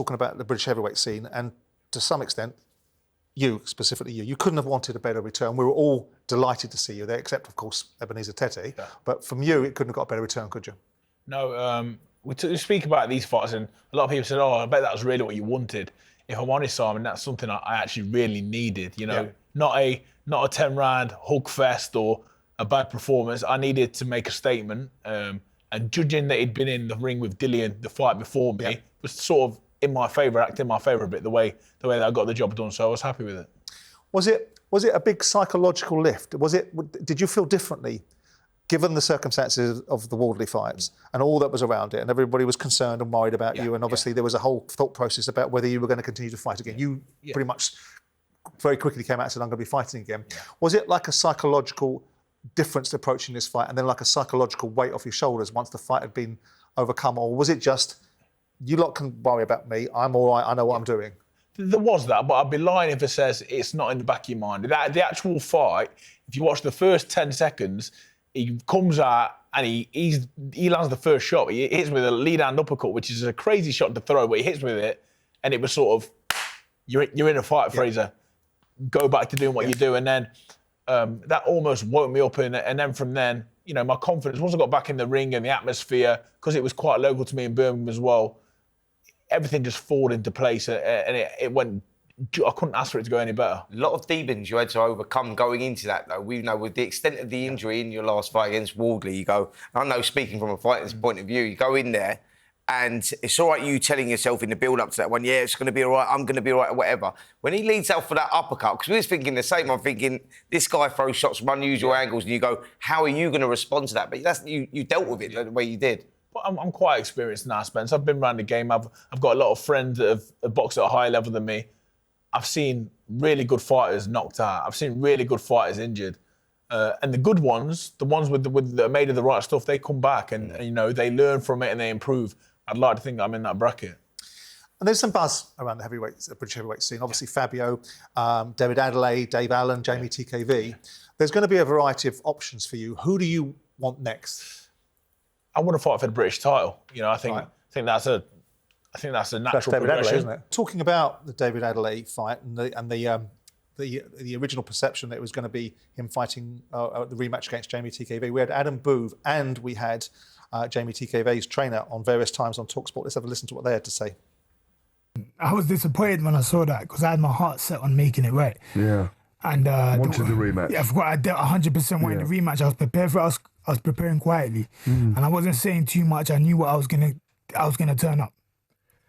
talking about the British heavyweight scene, and to some extent, specifically you couldn't have wanted a better return. We were all delighted to see you there, except, of course, Ebenezer Tete. Yeah. But from you, it couldn't have got a better return, could you? No, we speak about these fights, and a lot of people said, oh, I bet that was really what you wanted. If I'm honest, Simon, that's something I actually really needed. You know, not a 10-round hug fest or a bad performance. I needed to make a statement. And judging that he'd been in the ring with Dillian the fight before me was sort of in my favour, acting in my favour a bit, the way that I got the job done. So I was happy with it. Was it a big psychological lift? Did you feel differently, given the circumstances of the Wardley fights and all that was around it, and everybody was concerned and worried about you, and obviously there was a whole thought process about whether you were going to continue to fight again. You pretty much very quickly came out and said, I'm going to be fighting again. Yeah. Was it like a psychological difference to approaching this fight, and then like a psychological weight off your shoulders once the fight had been overcome, or was it just, you lot can worry about me, I'm all right, I know what I'm doing? There was that, but I'd be lying if it says it's not in the back of your mind. The actual fight, if you watch the first 10 seconds, he comes out and he lands the first shot. He hits with a lead hand uppercut, which is a crazy shot to throw, but he hits with it, and it was sort of, you're in a fight, Frazer. Go back to doing what you do, and then that almost woke me up, and then from then, you know, my confidence, once I got back in the ring and the atmosphere, because it was quite local to me in Birmingham as well, everything just fallen into place, and it went. I couldn't ask for it to go any better. A lot of demons you had to overcome going into that, though. We know with the extent of the injury in your last fight against Wardley, you go, I know speaking from a fighter's point of view, you go in there and it's all right you telling yourself in the build-up to that one, yeah, it's going to be all right, I'm going to be all right, or whatever. When he leads out for that uppercut, because we was thinking the same, I'm thinking, this guy throws shots from unusual angles, and you go, how are you going to respond to that? But you dealt with it the way you did. But I'm quite experienced now, Spence. I've been around the game. I've got a lot of friends that have boxed at a higher level than me. I've seen really good fighters knocked out. I've seen really good fighters injured. And the good ones, the ones that are made of the right stuff, they come back and you know, they learn from it and they improve. I'd like to think I'm in that bracket. And there's some buzz around the British heavyweight scene. Obviously, Fabio, David Adeleye, Dave Allen, Jamie TKV. There's going to be a variety of options for you. Who do you want next? I want to fight for the British title. You know, I think that's a natural progression, isn't it? Talking about the David Adeleye fight and the original perception that it was going to be him fighting the rematch against Jamie TKV. We had Adam Booth and we had Jamie TKV's trainer on various times on talkSPORT. Let's have a listen to what they had to say. I was disappointed when I saw that because I had my heart set on making it right. Yeah. And wanted the rematch. Yeah, I 100% wanted the rematch. I was prepared for it. I was preparing quietly, and I wasn't saying too much. I knew what I was gonna turn up,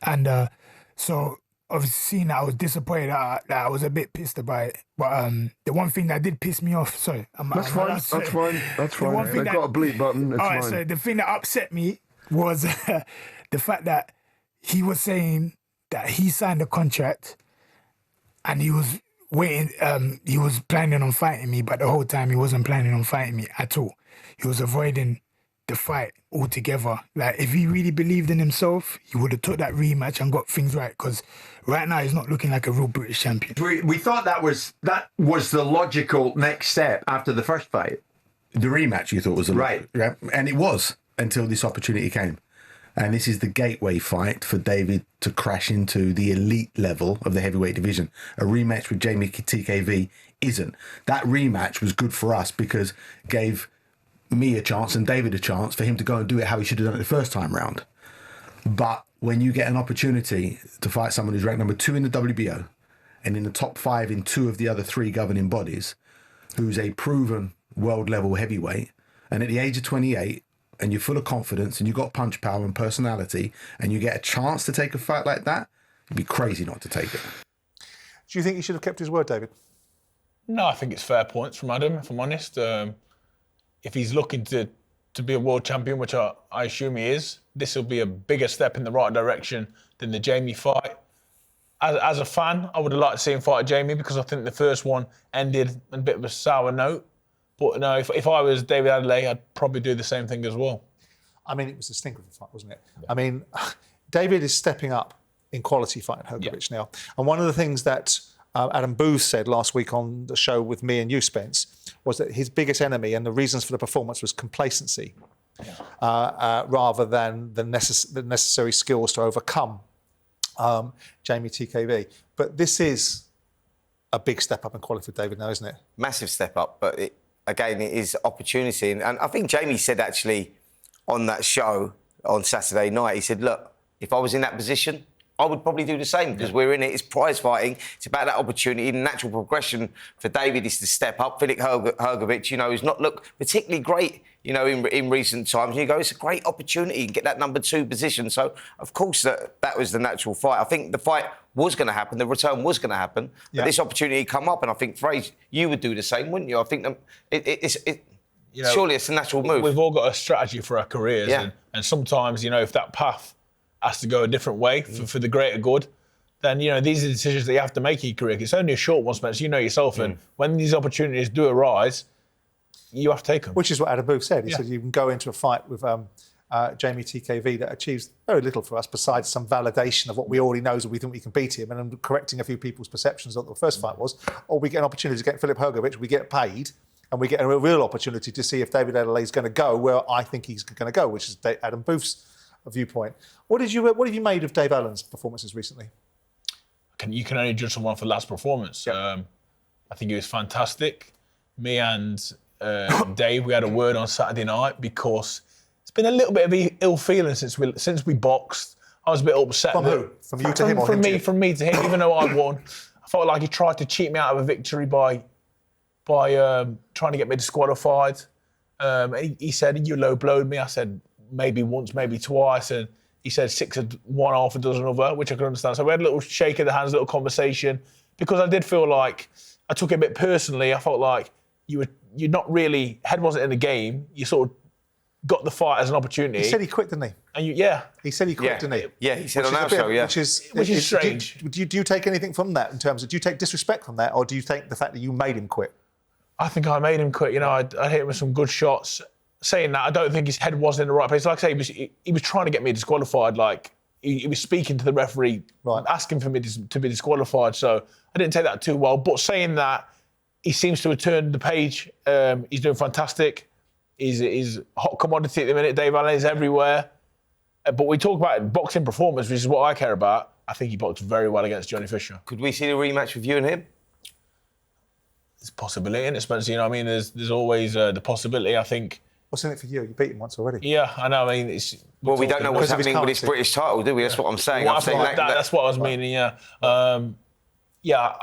and so obviously seeing that, I was disappointed. That I was a bit pissed about it. But the one thing that did piss me off, sorry, that's fine. That's fine. They've got a bleep button. It's fine. So the thing that upset me was the fact that he was saying that he signed a contract and he was waiting. He was planning on fighting me, but the whole time he wasn't planning on fighting me at all. He was avoiding the fight altogether. Like, if he really believed in himself, he would have took that rematch and got things right, because right now he's not looking like a real British champion. We thought that was the logical next step after the first fight. The rematch, you thought, was right. Yeah, and it was until this opportunity came. And this is the gateway fight for David to crash into the elite level of the heavyweight division. A rematch with Jamie TKV isn't. That rematch was good for us because it gave me a chance and David a chance for him to go and do it how he should have done it the first time round. But when you get an opportunity to fight someone who's ranked number 2 in the WBO and in the top 5 in 2 of the other 3 governing bodies, who's a proven world level heavyweight, and at the age of 28, and you're full of confidence and you've got punch power and personality, and you get a chance to take a fight like that, you'd be crazy not to take it. Do you think he should have kept his word, David? No, I think it's fair points from Adam, if I'm honest. If he's looking to be a world champion, which I assume he is, this will be a bigger step in the right direction than the Jamie fight. As a fan, I would have liked to see him fight Jamie because I think the first one ended on a bit of a sour note. But no, if I was David Adeleye, I'd probably do the same thing as well. I mean, it was a stinker of a fight, wasn't it? Yeah. I mean, David is stepping up in quality fighting Hrgovic now. And one of the things that Adam Booth said last week on the show with me and you, Spence, was that his biggest enemy and the reasons for the performance was complacency, rather than the necessary skills to overcome Jamie TKV. But this is a big step up in quality for David now, isn't it? Massive step up, but again, it is opportunity. And I think Jamie said actually on that show on Saturday night, he said, look, if I was in that position, I would probably do the same because we're in it. It's prize fighting. It's about that opportunity. The natural progression for David is to step up. Filip Hrgović, you know, he's not looked particularly great, you know, in recent times. And you go, it's a great opportunity to get that number 2 position. So, of course, that was the natural fight. I think the fight was going to happen. The return was going to happen. But this opportunity come up, and I think, Frazer, you would do the same, wouldn't you? I think you know, surely it's a natural move. We've all got a strategy for our careers. And sometimes, you know, if that path has to go a different way for the greater good, then, you know, these are the decisions that you have to make in your career. It's only a short one, Spence, you know yourself. And when these opportunities do arise, you have to take them. Which is what Adam Booth said. He said you can go into a fight with Jamie TKV that achieves very little for us besides some validation of what we already know, and we think we can beat him, and I'm correcting a few people's perceptions of what the first fight was. Or we get an opportunity to get Filip Hrgović, we get paid, and we get a real opportunity to see if David Adeleye is going to go where I think he's going to go, which is Adam Booth's viewpoint. What have you made of Dave Allen's performances recently? You can only judge someone for last performance. I think he was fantastic. Me and Dave, we had a word on Saturday night because it's been a little bit of ill feeling since we boxed. I was a bit upset. From who? From you to him, or from him me? to From me to him. Even though I won, I felt like he tried to cheat me out of a victory by trying to get me disqualified. He said you low blowed me. I said maybe once, maybe twice, and he said 6 of one, half a dozen other, which I could understand. So we had a little shake of the hands, a little conversation, because I did feel like I took it a bit personally. I felt like you're not really, head wasn't in the game. You sort of got the fight as an opportunity. He said he quit, didn't he? And he said he quit, didn't he? Yeah, he said on our show, Which is strange. Do you take anything from that in terms of, do you take disrespect from that, or do you take the fact that you made him quit? I think I made him quit. You know, I hit him with some good shots. Saying that, I don't think his head wasn't in the right place. Like I say, he was trying to get me disqualified. Like, he was speaking to the referee, asking for me to be disqualified. So I didn't take that too well. But saying that, he seems to have turned the page. He's doing fantastic. He's hot commodity at the minute. Dave Allen is everywhere. But we talk about boxing performance, which is what I care about. I think he boxed very well against Johnny Fisher. Could we see the rematch with you and him? There's a possibility, isn't it, Spencer? You know what I mean? There's always the possibility, I think. What's in it for you? You beat him once already. Yeah, I know. I mean, we don't know what's happening with his British title, do we? That's what I'm saying. That's what I was meaning, yeah. I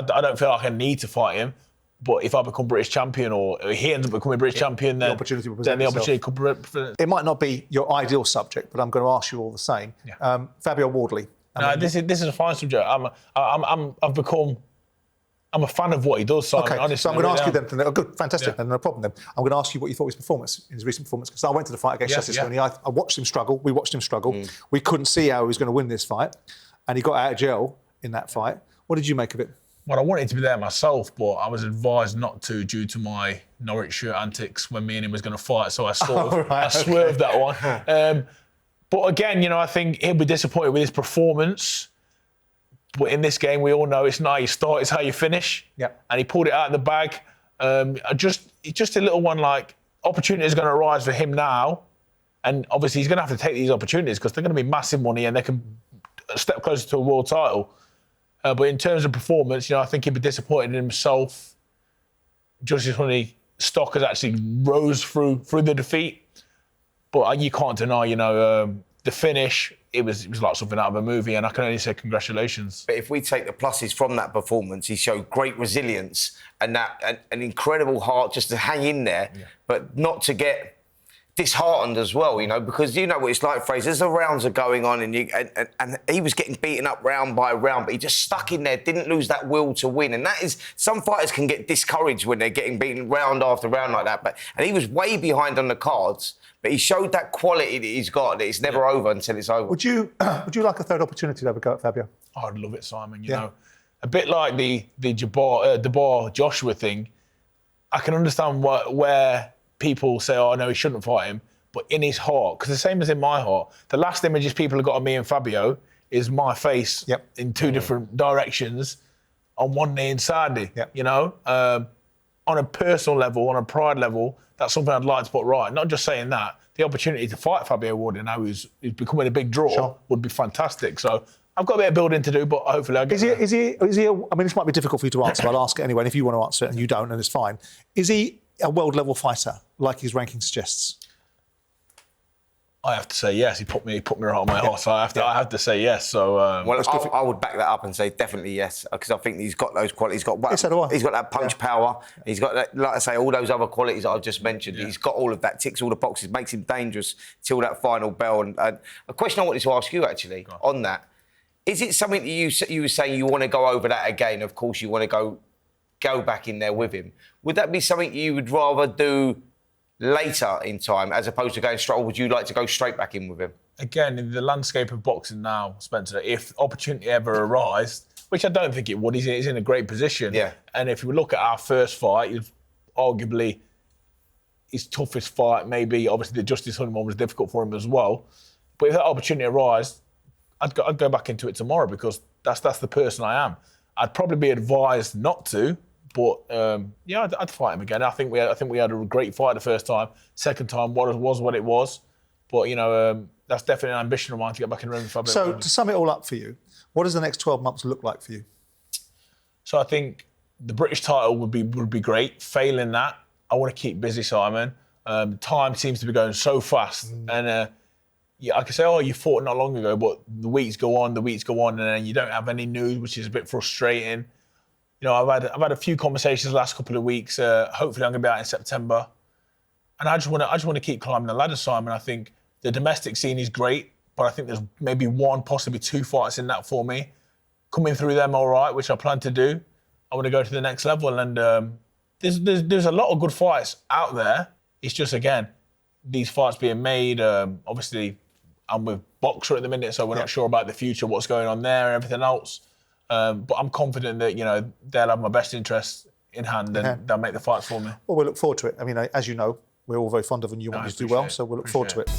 don't feel like I need to fight him, but if I become British champion or he ends up becoming British champion, then the opportunity could present. It might not be your ideal subject, but I'm going to ask you all the same. Yeah. Fabio Wardley. This is a fine subject. I'm a fan of what he does, Simon. Okay, honestly, so I'm going to ask you then. Oh, good, fantastic. Then no problem. Then I'm going to ask you what you thought of his performance, his recent performance, because I went to the fight against Justice Sweeney. I watched him struggle. We watched him struggle. We couldn't see how he was going to win this fight, and he got out of jail in that fight. What did you make of it? Well, I wanted to be there myself, but I was advised not to due to my Norwich shirt antics when me and him was going to fight. So I swerved that one. But again, you know, I think he'll be disappointed with his performance. But in this game, we all know it's not how you start, it's how you finish. Yeah. And he pulled it out of the bag. Just a little one, like, opportunity is going to arise for him now. And obviously, he's going to have to take these opportunities because they're going to be massive money and they can step closer to a world title. But in terms of performance, you know, I think he'd be disappointed in himself. Justice Sweeney stock has actually rose through the defeat. But you can't deny, you know, the finish. It was like something out of a movie, and I can only say congratulations. But if we take the pluses from that performance, he showed great resilience and an incredible heart just to hang in there, but not to get disheartened as well, you know, because you know what it's like, Frazer. As the rounds are going on, and he was getting beaten up round by round, but he just stuck in there, didn't lose that will to win. And that is, some fighters can get discouraged when they're getting beaten round after round like that. And he was way behind on the cards. But he showed that quality that he's got, that it's never over until it's over. Would you like a third opportunity to have a go at Fabio? I'd love it, Simon. You know, a bit like the Jabbar Joshua thing. I can understand where people say, "Oh no, he shouldn't fight him," but in his heart, because the same as in my heart, the last images people have got of me and Fabio is my face in two different directions, on one knee inside me. You know, on a personal level, on a pride level. That's something I'd like to put right. Not just saying that. The opportunity to fight Fabio Wardley now, who's becoming a big draw, would be fantastic. So I've got a bit of building to do, but hopefully I get there. Is he? I mean, this might be difficult for you to answer, but I'll ask it anyway. And if you want to answer it and you don't, then it's fine. Is he a world level fighter, like his ranking suggests? I have to say yes. He put me right on my horse. I have to say yes. So well, I would back that up and say definitely yes, because I think he's got those qualities. He's got that punch power. He's got that, like I say, all those other qualities that I've just mentioned. He's got all of that, ticks all the boxes, makes him dangerous till that final bell. And a question I wanted to ask you actually on that: is it something that you were saying you want to go over that again? Of course, you want to go back in there with him. Would that be something you would rather do later in time, as opposed to going straight, or would you like to go straight back in with him? Again, in the landscape of boxing now, Spencer, if opportunity ever arises, which I don't think it would, he's in a great position. Yeah. And if you look at our first fight, it's arguably his toughest fight, maybe. Obviously, the Justice Hunt one was difficult for him as well. But if that opportunity arises, I'd go back into it tomorrow, because that's the person I am. I'd probably be advised not to, but I'd fight him again. I think we had a great fight the first time. Second time was what it was. But that's definitely an ambition of mine to get back in the ring. So to sum it all up for you, what does the next 12 months look like for you? So I think the British title would be great. Failing that, I want to keep busy, Simon. Time seems to be going so fast, and I can say, oh, you fought not long ago, but the weeks go on, and then you don't have any news, which is a bit frustrating. I've had a few conversations the last couple of weeks. Hopefully, I'm going to be out in September, and I just want to keep climbing the ladder, Simon. I think the domestic scene is great, but I think there's maybe one, possibly two fights in that for me. Coming through them, all right, which I plan to do. I want to go to the next level, and there's a lot of good fights out there. It's just, again, these fights being made. Obviously, I'm with Boxer at the minute, so we're not sure about the future, what's going on there, and everything else. But I'm confident that they'll have my best interests in hand, and they'll make the fights for me. Well, we'll look forward to it. I mean, as you know, we're all very fond of, and you want you to do well, so we'll look forward to it.